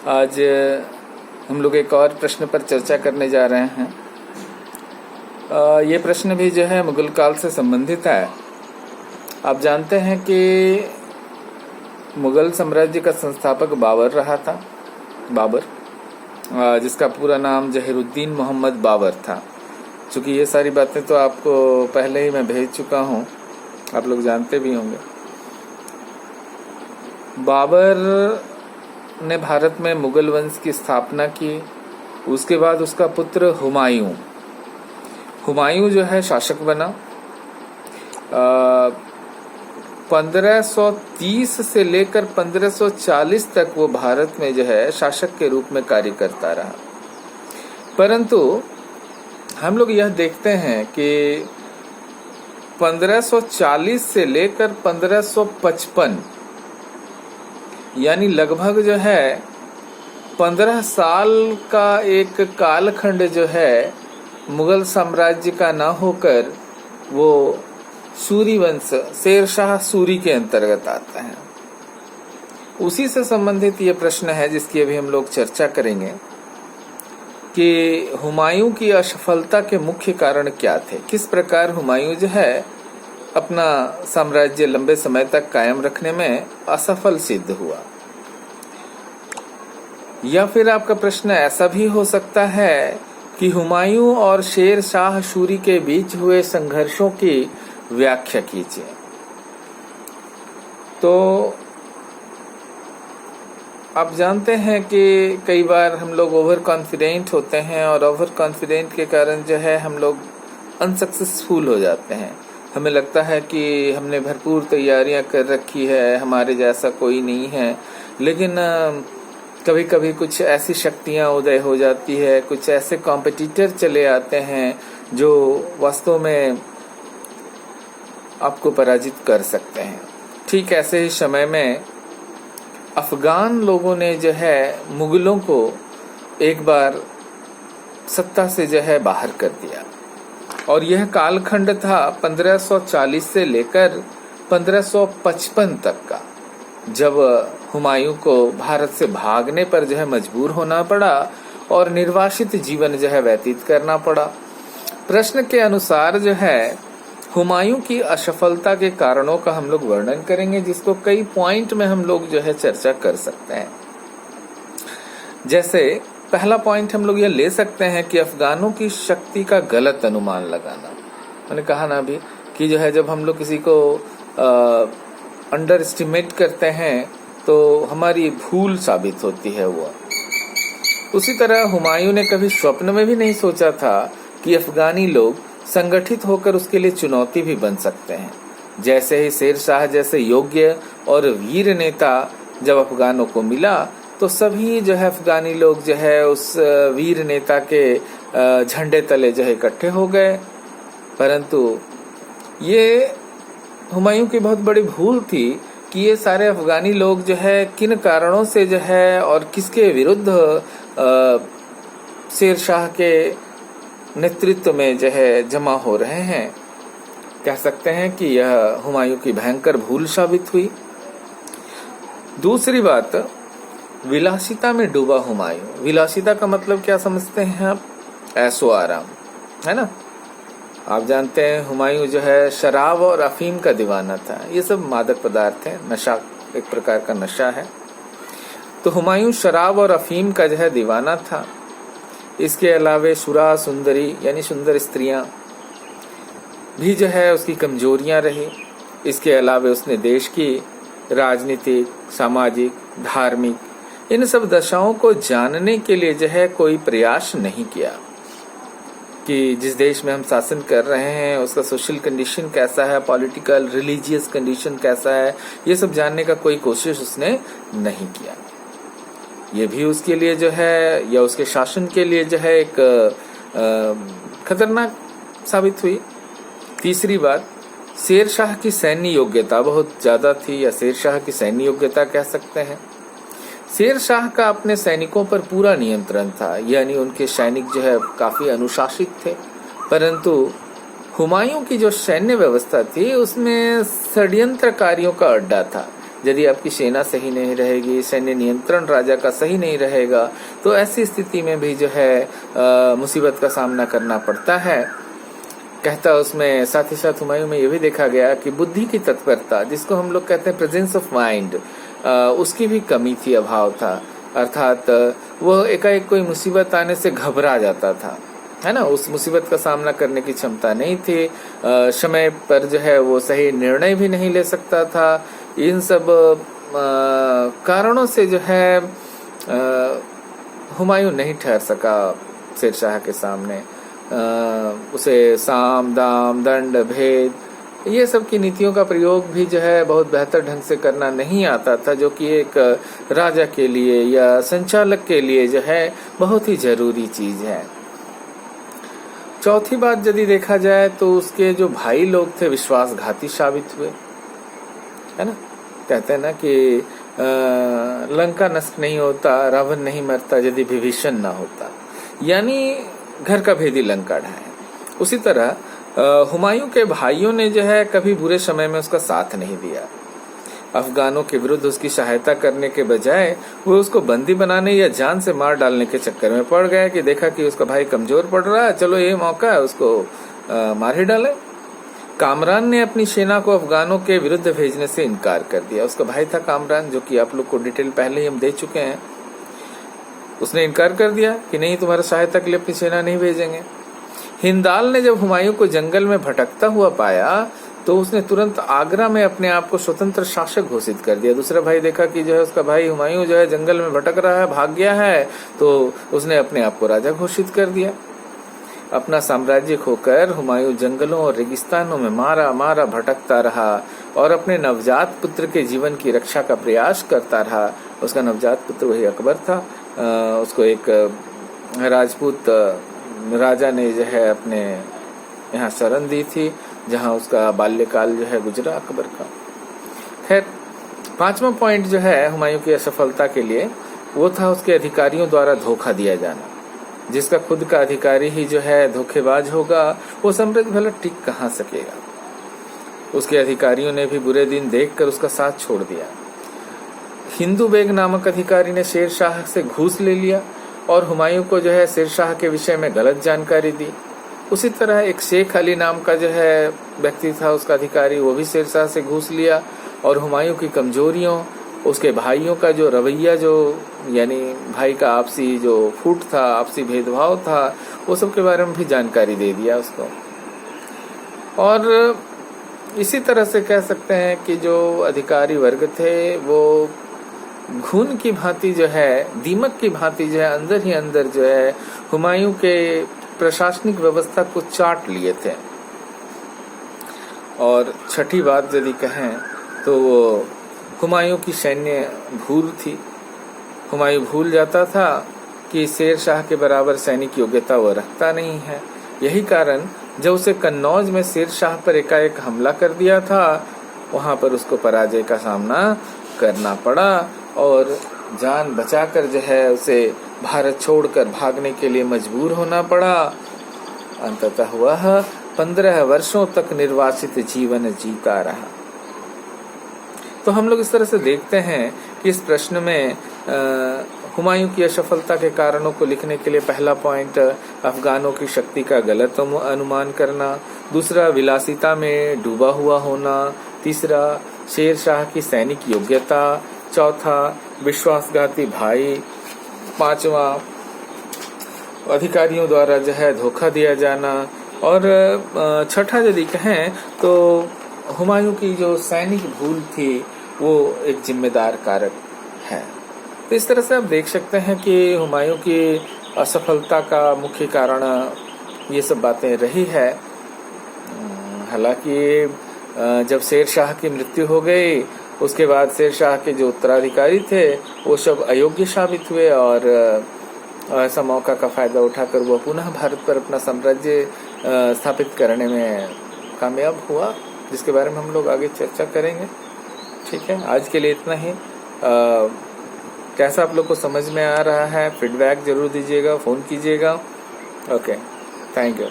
आज हम लोग एक और प्रश्न पर चर्चा करने जा रहे हैं। ये प्रश्न भी जो है मुगल काल से संबंधित है। आप जानते हैं कि मुगल साम्राज्य का संस्थापक बाबर रहा था। बाबर, जिसका पूरा नाम जहीरुद्दीन मोहम्मद बाबर था। चूँकि ये सारी बातें तो आपको पहले ही मैं भेज चुका हूँ, आप लोग जानते भी होंगे। बाबर ने भारत में मुगल वंश की स्थापना की। उसके बाद उसका पुत्र हुमायूं जो है शासक बना। 1530 से लेकर 1540 तक वो भारत में जो है शासक के रूप में कार्य करता रहा। परंतु हम लोग यह देखते हैं कि 1540 से लेकर 1555 यानी लगभग जो है 15 साल का एक कालखंड जो है मुगल साम्राज्य का न होकर वो सूरी वंश शेरशाह सूरी के अंतर्गत आता है। उसी से संबंधित ये प्रश्न है जिसकी अभी हम लोग चर्चा करेंगे कि हुमायूं की असफलता के मुख्य कारण क्या थे। किस प्रकार हुमायूं जो है अपना साम्राज्य लंबे समय तक कायम रखने में असफल सिद्ध हुआ। या फिर आपका प्रश्न ऐसा भी हो सकता है कि हुमायूं और शेर शाह सूरी के बीच हुए संघर्षों की व्याख्या कीजिए। तो आप जानते हैं कि कई बार हम लोग ओवर कॉन्फिडेंट होते हैं और ओवर कॉन्फिडेंट के कारण जो है हम लोग अनसक्सेसफुल हो जाते हैं। हमें लगता है कि हमने भरपूर तैयारियां कर रखी है, हमारे जैसा कोई नहीं है। लेकिन कभी कभी कुछ ऐसी शक्तियां उदय हो जाती है, कुछ ऐसे कॉम्पिटिटर चले आते हैं जो वास्तव में आपको पराजित कर सकते हैं। ठीक ऐसे ही समय में अफगान लोगों ने जो है मुगलों को एक बार सत्ता से जो है बाहर कर दिया। और यह कालखंड था 1540 से लेकर 1555 तक का, जब हुमायूं को भारत से भागने पर जो है मजबूर होना पड़ा और निर्वासित जीवन जो है व्यतीत करना पड़ा। प्रश्न के अनुसार जो है हुमायूं की असफलता के कारणों का हम लोग वर्णन करेंगे, जिसको कई पॉइंट में हम लोग जो है चर्चा कर सकते हैं। जैसे पहला पॉइंट हम लोग ये ले सकते हैं कि अफगानों की शक्ति का गलत अनुमान लगाना। मैंने कहा ना अभी कि जो है जब हम लोग किसी को अंडर एस्टिमेट करते हैं तो हमारी भूल साबित होती है वो। उसी तरह हुमायूं ने कभी स्वप्न में भी नहीं सोचा था कि अफगानी लोग संगठित होकर उसके लिए चुनौती भी बन सकते हैं। जैसे ही शेर शाह जैसे योग्य और वीर नेता जब अफगानों को मिला तो सभी जो है अफगानी लोग जो है उस वीर नेता के झंडे तले जो है इकट्ठे हो गए। परंतु ये हुमायूं की बहुत बड़ी भूल थी कि ये सारे अफगानी लोग जो है किन कारणों से जो है और किसके विरुद्ध शेर शाह के नेतृत्व में जो है जमा हो रहे हैं। कह सकते हैं कि यह हुमायूं की भयंकर भूल साबित हुई। दूसरी बात, विलासिता में डूबा हुमायूं। विलासिता का मतलब क्या समझते हैं आप? ऐशो आराम, है ना। आप जानते हैं हुमायूं जो है शराब और अफीम का दीवाना था। ये सब मादक पदार्थ है, नशा, एक प्रकार का नशा है। तो हुमायूं शराब और अफीम का जो है दीवाना था। इसके अलावे सुरा सुंदरी यानी सुंदर स्त्रियां भी जो है उसकी कमजोरियां रही। इसके अलावे उसने देश की राजनीतिक, सामाजिक, धार्मिक इन सब दशाओं को जानने के लिए जो है कोई प्रयास नहीं किया कि जिस देश में हम शासन कर रहे हैं उसका सोशल कंडीशन कैसा है, पॉलिटिकल रिलीजियस कंडीशन कैसा है, ये सब जानने का कोई कोशिश उसने नहीं किया। ये भी उसके लिए जो है या उसके शासन के लिए जो है एक खतरनाक साबित हुई। तीसरी बात, शेर शाह की सैन्य योग्यता बहुत ज्यादा थी, या शेर शाह की सैन्य योग्यता कह सकते हैं। शेर शाह का अपने सैनिकों पर पूरा नियंत्रण था, यानी उनके सैनिक जो है काफी अनुशासित थे। परंतु हुमायूं की जो सैन्य व्यवस्था थी उसमें षड्यंत्रकारियों का अड्डा था। यदि आपकी सेना सही नहीं रहेगी, सैन्य नियंत्रण राजा का सही नहीं रहेगा, तो ऐसी स्थिति में भी जो है मुसीबत का सामना करना पड़ता है। कहता उसमें साथ ही साथ हुमायूं में ये भी देखा गया कि बुद्धि की तत्परता, जिसको हम लोग कहते हैं प्रेजेंस ऑफ माइंड, उसकी भी कमी थी, अभाव था। अर्थात वह एकाएक कोई मुसीबत आने से घबरा जाता था, है ना। उस मुसीबत का सामना करने की क्षमता नहीं थी। समय पर जो है वो सही निर्णय भी नहीं ले सकता था। इन सब कारणों से जो है हुमायूं नहीं ठहर सका शेरशाह के सामने। उसे साम दाम दंड भेद ये सब की नीतियों का प्रयोग भी जो है बहुत बेहतर ढंग से करना नहीं आता था, जो कि एक राजा के लिए या संचालक के लिए जो है बहुत ही जरूरी चीज है। चौथी बात यदि देखा जाए तो उसके जो भाई लोग थे विश्वासघाती साबित हुए, है ना। कहते हैं ना कि लंका नष्ट नहीं होता, रावण नहीं मरता यदि विभीषण ना होता, यानी घर का भेदी लंका ढाए। उसी तरह हुमायूं के भाइयों ने जो है कभी बुरे समय में उसका साथ नहीं दिया। अफगानों के विरुद्ध उसकी सहायता करने के बजाय वो उसको बंदी बनाने या जान से मार डालने के चक्कर में पड़ गए कि देखा कि उसका भाई कमजोर पड़ रहा है, चलो ये मौका है, उसको मार ही डाले। कामरान ने अपनी सेना को अफगानों के विरुद्ध भेजने से इनकार कर दिया। उसका भाई था कामरान, जो कि आप लोग को डिटेल पहले ही हम दे चुके हैं। उसने इनकार कर दिया कि नहीं, तुम्हारा सहायता के लिए अपनी सेना नहीं भेजेंगे। हिंदाल ने जब हुमायूं को जंगल में भटकता हुआ पाया तो उसने तुरंत आगरा में अपने आप को स्वतंत्र शासक घोषित कर दिया। दूसरा भाई देखा कि जो है उसका भाई हुमायूं जो है जंगल में भटक रहा है, भाग गया है, तो उसने अपने आप को राजा घोषित कर दिया। अपना साम्राज्य खोकर हुमायूं जंगलों और रेगिस्तानों में मारा मारा भटकता रहा और अपने नवजात पुत्र के जीवन की रक्षा का प्रयास करता रहा। उसका नवजात पुत्र वही अकबर था। उसको एक राजपूत राजा ने जो है अपने यहाँ शरण दी थी, जहाँ उसका बाल्यकाल जो है गुजरा अकबर का। खैर, पांचवा पॉइंट जो है हुमायूं की असफलता के लिए वो था उसके अधिकारियों द्वारा धोखा दिया जाना। जिसका खुद का अधिकारी ही जो है धोखेबाज होगा, वो साम्राज्य भला टिक कहाँ सकेगा। उसके अधिकारियों ने भी बुरे दिन देखकर उसका साथ छोड़ दिया। हिंदू बेग नामक अधिकारी ने शेर शाह से घूस ले लिया और हुमायूं को जो है शेर शाह के विषय में गलत जानकारी दी। उसी तरह एक शेख अली नाम का जो है व्यक्ति था, उसका अधिकारी, वो भी शेर शाह से घूस लिया और हुमायूं की कमजोरियों, उसके भाइयों का जो रवैया, जो यानी भाई का आपसी जो फूट था, आपसी भेदभाव था, वो सब के बारे में भी जानकारी दे दिया उसको। और इसी तरह से कह सकते हैं कि जो अधिकारी वर्ग थे वो घुन की भांति जो है, दीमक की भांति जो है अंदर ही अंदर जो है हुमायूं के प्रशासनिक व्यवस्था को चाट लिए थे। और छठी बात यदि कहें तो वो हुमायूं की सैन्य भूल थी। हुमायूं भूल जाता था कि शेर शाह के बराबर सैनिक योग्यता वो रखता नहीं है। यही कारण जब उसे कन्नौज में शेर शाह पर एकाएक हमला कर दिया था, वहां पर उसको पराजय का सामना करना पड़ा और जान बचाकर जो है उसे भारत छोड़कर भागने के लिए मजबूर होना पड़ा। अंततः वह 15 वर्षों तक निर्वासित जीवन जीता रहा। तो हम लोग इस तरह से देखते हैं कि इस प्रश्न में हुमायूं की असफलता के कारणों को लिखने के लिए पहला पॉइंट अफगानों की शक्ति का गलत अनुमान करना, दूसरा विलासिता में डूबा हुआ होना, तीसरा शेर शाह की सैनिक योग्यता, चौथा विश्वासघाती भाई, पांचवा अधिकारियों द्वारा जो है धोखा दिया जाना, और छठा यदि कहें तो हुमायूं की जो सैनिक भूल थी वो एक जिम्मेदार कारक है। तो इस तरह से आप देख सकते हैं कि हुमायूं की असफलता का मुख्य कारण ये सब बातें रही है। हालांकि जब शेर शाह की मृत्यु हो गई, उसके बाद शेर शाह के जो उत्तराधिकारी थे वो सब अयोग्य साबित हुए और ऐसा मौका का फायदा उठाकर वो पुनः भारत पर अपना साम्राज्य स्थापित करने में कामयाब हुआ, जिसके बारे में हम लोग आगे चर्चा करेंगे। ठीक है, आज के लिए इतना ही। कैसा आप लोग को समझ में आ रहा है, फीडबैक जरूर दीजिएगा, फोन कीजिएगा। Okay, thank you.